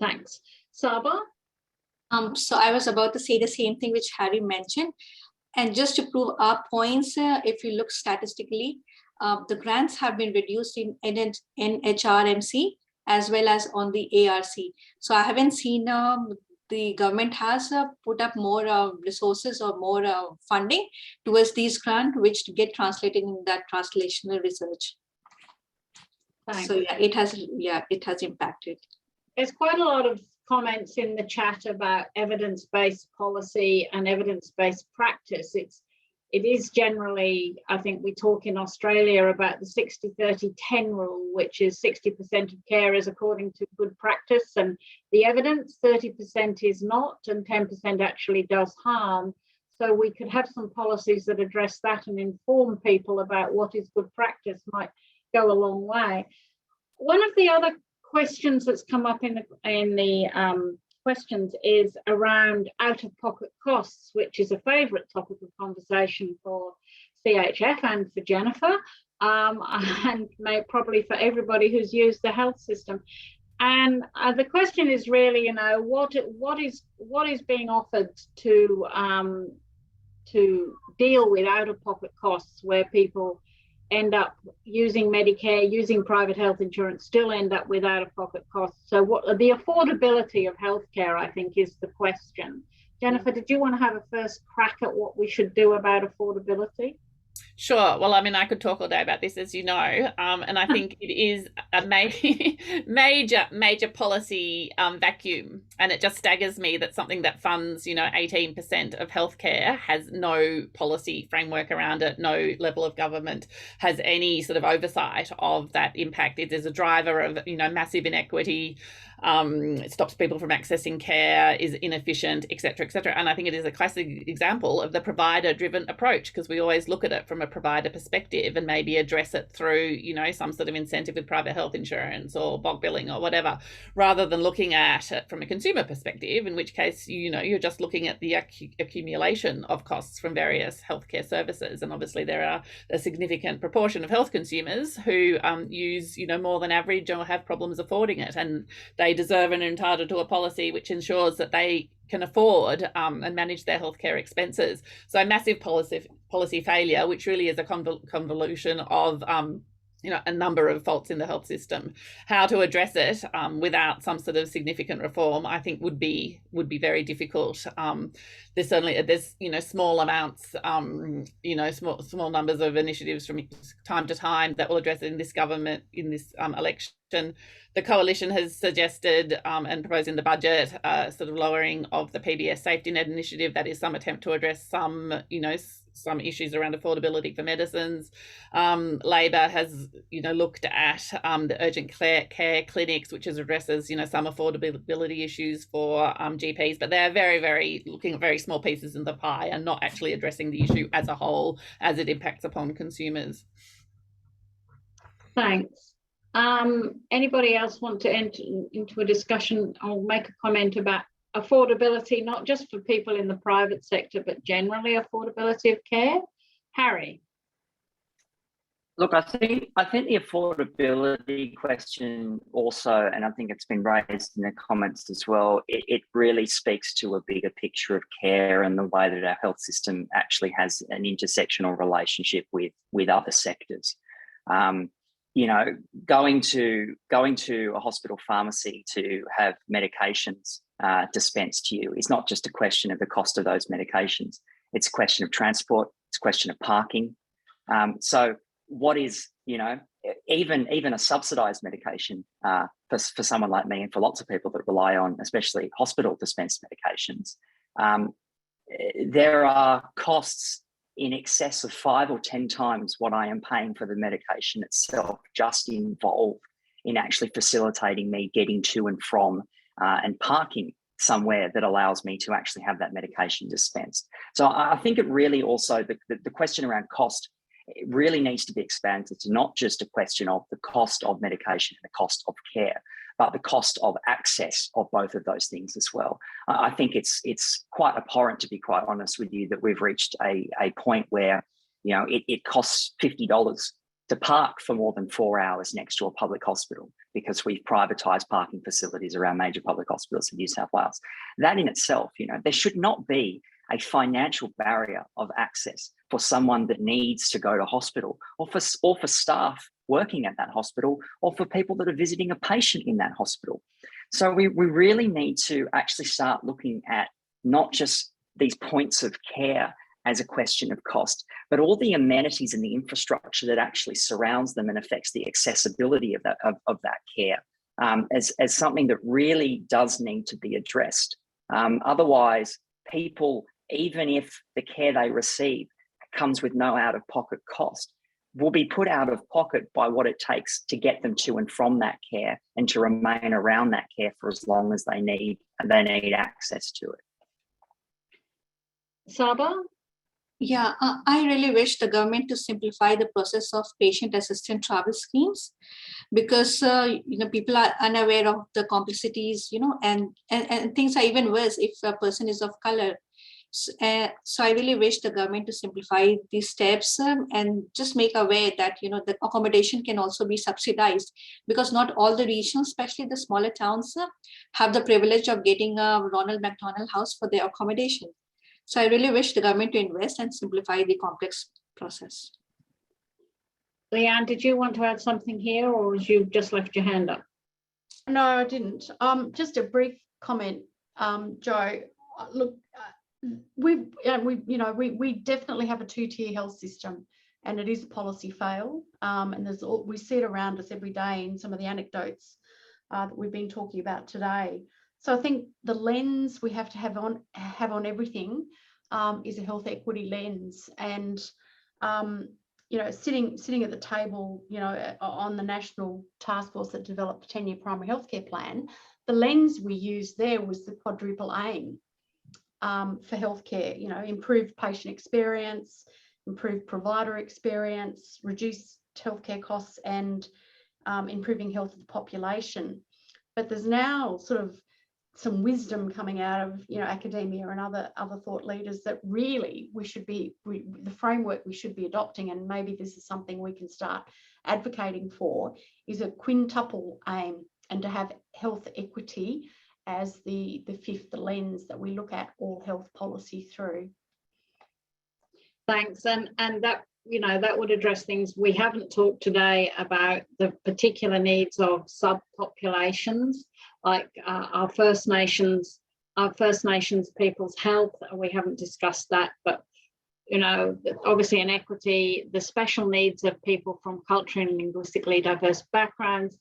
Thanks. Saba, So I was about to say the same thing which Harry mentioned. And just to prove our points, if you look statistically, the grants have been reduced in NHRMC as well as on the ARC. So I haven't seen the government has put up more resources or more funding towards these grants, which get translated in that translational research. Thanks. So yeah, it has impacted. There's quite a lot of comments in the chat about evidence-based policy and evidence-based practice. It is generally, I think we talk in Australia about the 60-30-10 rule, which is 60% of care is according to good practice and the evidence, 30% is not, and 10% actually does harm. So we could have some policies that address that and inform people about what is good practice might go a long way. One of the other questions that's come up in the questions is around out-of-pocket costs, which is a favourite topic of conversation for CHF and for Jennifer, and probably for everybody who's used the health system. And the question is really, you know, what is being offered to deal with out-of-pocket costs where people end up using Medicare, using private health insurance, still end up with out-of-pocket costs. So what the affordability of healthcare, I think, is the question. Jennifer, did you want to have a first crack at what we should do about affordability? Sure. Well, I mean, I could talk all day about this, as you know, and I think it is a major policy vacuum, and it just staggers me that something that funds, 18% of healthcare has no policy framework around it, no level of government has any sort of oversight of that impact. It is a driver of, massive inequity. It stops people from accessing care, is inefficient, et cetera, et cetera. And I think it is a classic example of the provider-driven approach, because we always look at it from a provider perspective and maybe address it through, some sort of incentive with private health insurance or bulk billing or whatever, rather than looking at it from a consumer perspective, in which case, you're just looking at the accumulation of costs from various healthcare services. And obviously there are a significant proportion of health consumers who use, more than average or have problems affording it. And they deserve and are entitled to a policy which ensures that they can afford and manage their healthcare expenses. So massive policy failure, which really is a convolution of a number of faults in the health system. How to address it without some sort of significant reform, I think, would be very difficult. There's small amounts, small numbers of initiatives from time to time that will address it in this government, in this election. The coalition has suggested and proposed in the budget sort of lowering of the PBS safety net initiative. That is some attempt to address some issues around affordability for medicines. Labor has, looked at the urgent care clinics, which addresses, some affordability issues for GPs, but they're very looking at very small pieces in the pie and not actually addressing the issue as a whole as it impacts upon consumers. Thanks. Anybody else want to enter into a discussion or make a comment about affordability, not just for people in the private sector, but generally affordability of care? Harry. Look, I think the affordability question also, and I think it's been raised in the comments as well, it really speaks to a bigger picture of care and the way that our health system actually has an intersectional relationship with other sectors. Going to a hospital pharmacy to have medications dispensed to you is not just a question of the cost of those medications. It's a question of transport. It's a question of parking. So what is, even a subsidised medication for someone like me and for lots of people that rely on, especially hospital dispensed medications, there are costs in excess of 5 or 10 times what I am paying for the medication itself, just involved in actually facilitating me getting to and from and parking somewhere that allows me to actually have that medication dispensed. So I think it really also, the question around cost, it really needs to be expanded to not just a question of the cost of medication and the cost of care, but the cost of access of both of those things as well. I think it's quite abhorrent, to be quite honest with you, that we've reached a point where, it costs $50 to park for more than 4 hours next to a public hospital because we've privatised parking facilities around major public hospitals in New South Wales. That in itself, there should not be a financial barrier of access for someone that needs to go to hospital, or for staff working at that hospital, or for people that are visiting a patient in that hospital. So we really need to actually start looking at not just these points of care as a question of cost, but all the amenities and the infrastructure that actually surrounds them and affects the accessibility of that care as something that really does need to be addressed. Otherwise, people, even if the care they receive comes with no out-of-pocket cost, will be put out of pocket by what it takes to get them to and from that care and to remain around that care for as long as they need access to it. Saba? Yeah, I really wish the government to simplify the process of patient assistant travel schemes, because people are unaware of the complexities, and things are even worse if a person is of color. So I really wish the government to simplify these steps and just make aware that the accommodation can also be subsidized, because not all the regions, especially the smaller towns, have the privilege of getting a Ronald McDonald house for their accommodation. So I really wish the government to invest and simplify the complex process. Leanne, did you want to add something here, or you just left your hand up? No, I didn't. Just a brief comment, Joe. Look, we definitely have a two-tier health system, and it is a policy fail. And we see it around us every day in some of the anecdotes that we've been talking about today. So I think the lens we have to have on everything is a health equity lens, and sitting at the table, on the national task force that developed the 10-year primary healthcare plan, the lens we used there was the quadruple aim for healthcare. Improved patient experience, improved provider experience, reduced healthcare costs, and improving health of the population. But there's now sort of some wisdom coming out of academia and other thought leaders that really the framework we should be adopting, and maybe this is something we can start advocating for, is a quintuple aim, and to have health equity as the fifth lens that we look at all health policy through. Thanks, and that that would address things we haven't talked today about, the particular needs of subpopulations, like our First Nations people's health. We haven't discussed that, but obviously in equity, the special needs of people from culturally and linguistically diverse backgrounds,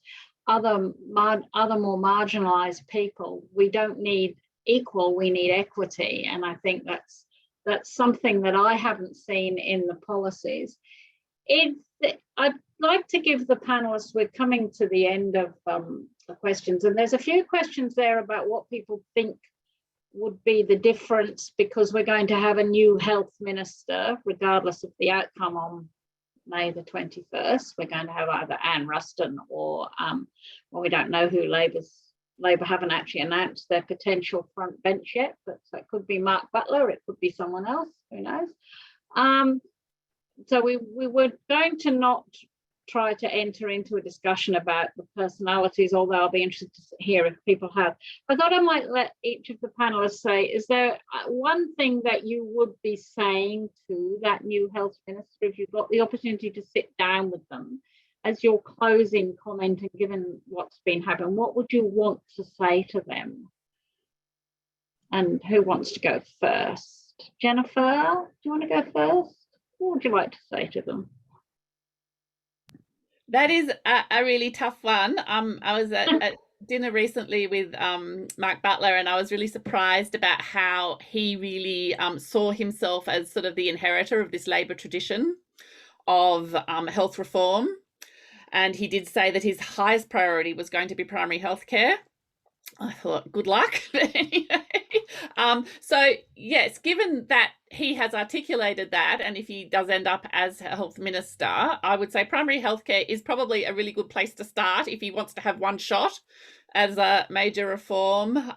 other more marginalised people. We don't need equal, we need equity, and I think that's something that I haven't seen in the policies. I'd like to give the panelists, we're coming to the end of the questions, and there's a few questions there about what people think would be the difference, because we're going to have a new health minister, regardless of the outcome on May the 21st. We're going to have either Anne Ruston or we don't know who Labor haven't actually announced their potential front bench yet, but so it could be Mark Butler, it could be someone else, who knows. So we were going to not try to enter into a discussion about the personalities, although I'll be interested to hear if people have. I thought I might let each of the panelists say, is there one thing that you would be saying to that new health minister if you've got the opportunity to sit down with them as your closing comment, and given what's been happening, what would you want to say to them? And who wants to go first? Jennifer, do you want to go first? What would you like to say to them? That is a really tough one. I was at dinner recently with Mark Butler, and I was really surprised about how he really saw himself as sort of the inheritor of this Labor tradition of health reform. And he did say that his highest priority was going to be primary health care. I thought, good luck. But anyway, so yes, given that he has articulated that, and if he does end up as health minister, I would say primary healthcare is probably a really good place to start if he wants to have one shot as a major reform,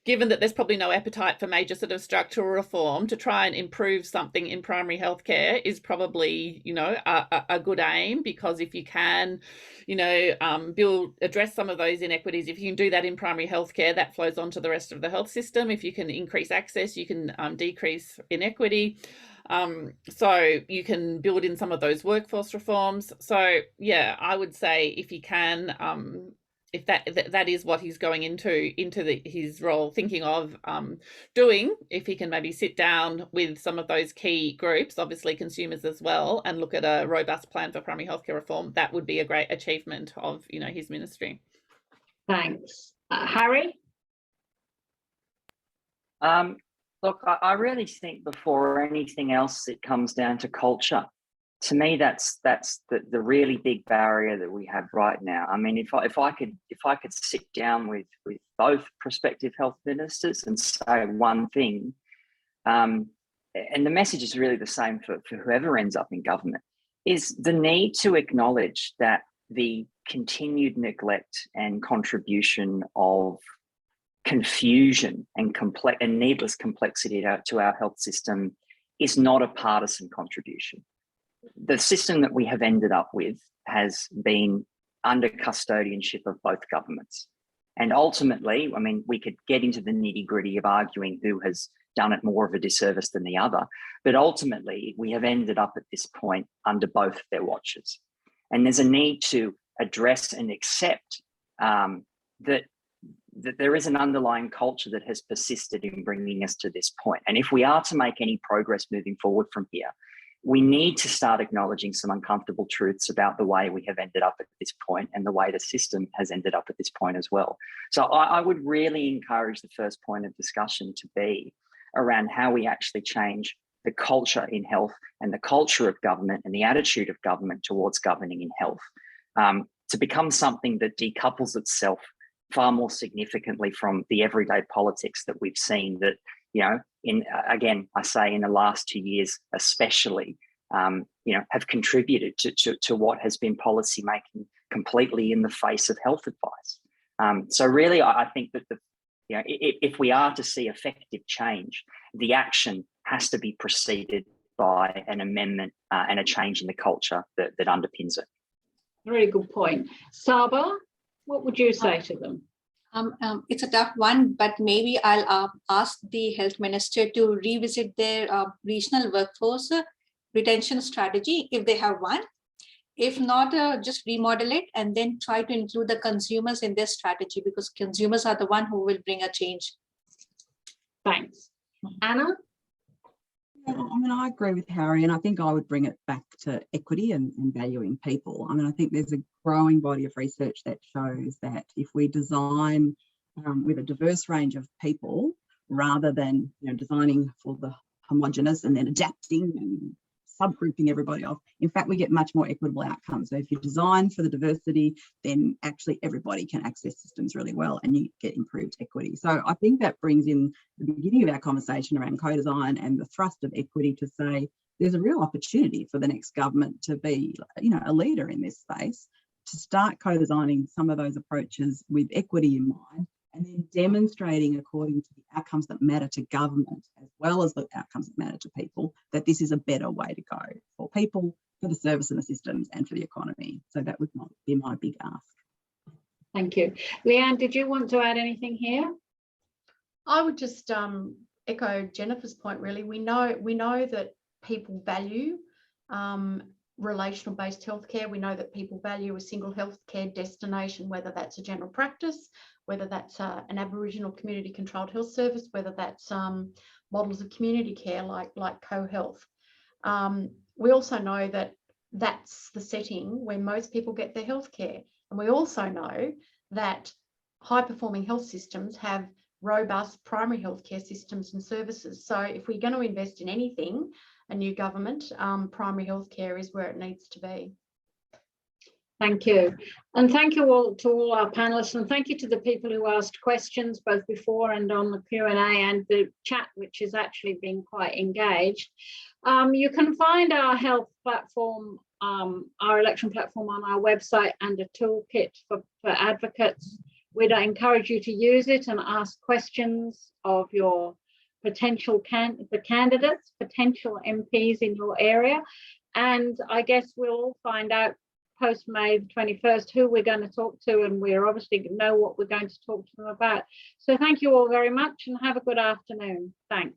given that there's probably no appetite for major sort of structural reform. To try and improve something in primary healthcare is probably, you know, a good aim, because if you can, you know, address some of those inequities, if you can do that in primary healthcare, that flows on to the rest of the health system. If you can increase access, you can decrease inequity. So you can build in some of those workforce reforms. So yeah, I would say if you can, if that is what he's going into his role, thinking of doing, if he can maybe sit down with some of those key groups, obviously consumers as well, and look at a robust plan for primary healthcare reform, that would be a great achievement of, you know, his ministry. Thanks. Harry? Look, I really think before anything else, it comes down to culture. To me, that's the really big barrier that we have right now. I mean, if I could sit down with both prospective health ministers and say one thing, and the message is really the same for whoever ends up in government, is the need to acknowledge that the continued neglect and contribution of confusion and needless complexity to our health system is not a partisan contribution. The system that we have ended up with has been under custodianship of both governments. And ultimately, I mean, we could get into the nitty-gritty of arguing who has done it more of a disservice than the other, but ultimately we have ended up at this point under both their watches. And there's a need to address and accept that there is an underlying culture that has persisted in bringing us to this point. And if we are to make any progress moving forward from here, we need to start acknowledging some uncomfortable truths about the way we have ended up at this point and the way the system has ended up at this point as well. So I would really encourage the first point of discussion to be around how we actually change the culture in health and the culture of government and the attitude of government towards governing in health, to become something that decouples itself far more significantly from the everyday politics that we've seen that, you know, again, I say in the last 2 years, especially, you know, have contributed to what has been policy making completely in the face of health advice. So really, I think that you know, if we are to see effective change, the action has to be preceded by an amendment and a change in the culture that underpins it. Very good point. Saba, what would you say to them? It's a tough one, but maybe I'll ask the health minister to revisit their regional workforce retention strategy if they have one. If not, just remodel it and then try to include the consumers in their strategy, because consumers are the one who will bring a change. Thanks. Anna? Yeah, I mean, I agree with Harry, and I think I would bring it back to equity and valuing people. I mean, I think there's a growing body of research that shows that if we design with a diverse range of people, rather than, you know, designing for the homogenous and then adapting and subgrouping everybody off, in fact, we get much more equitable outcomes. So if you design for the diversity, then actually everybody can access systems really well and you get improved equity. So I think that brings in the beginning of our conversation around co-design and the thrust of equity to say there's a real opportunity for the next government to be, you know, a leader in this space, to start co-designing some of those approaches with equity in mind, and then demonstrating according to the outcomes that matter to government as well as the outcomes that matter to people, that this is a better way to go for people, for the service and the systems and for the economy. So that would be my big ask. Thank you. Leanne, did you want to add anything here? I would just echo Jennifer's point, really. We know that people value relational based healthcare. We know that people value a single healthcare destination, whether that's a general practice, whether that's an Aboriginal community controlled health service, whether that's models of community care like co-health. We also know that that's the setting where most people get their healthcare. And we also know that high performing health systems have robust primary healthcare systems and services. So if we're going to invest in anything, a new government, primary healthcare is where it needs to be. Thank you. And thank you all to all our panelists, and thank you to the people who asked questions both before and on the Q&A and the chat, which has actually been quite engaged. You can find our health platform, our election platform, on our website, and a toolkit for advocates We'd encourage you to use it and ask questions of your potential candidates, potential MPs in your area. And I guess we'll all find out post May 21st who we're going to talk to, and we're obviously know what we're going to talk to them about. So thank you all very much and have a good afternoon. Thanks.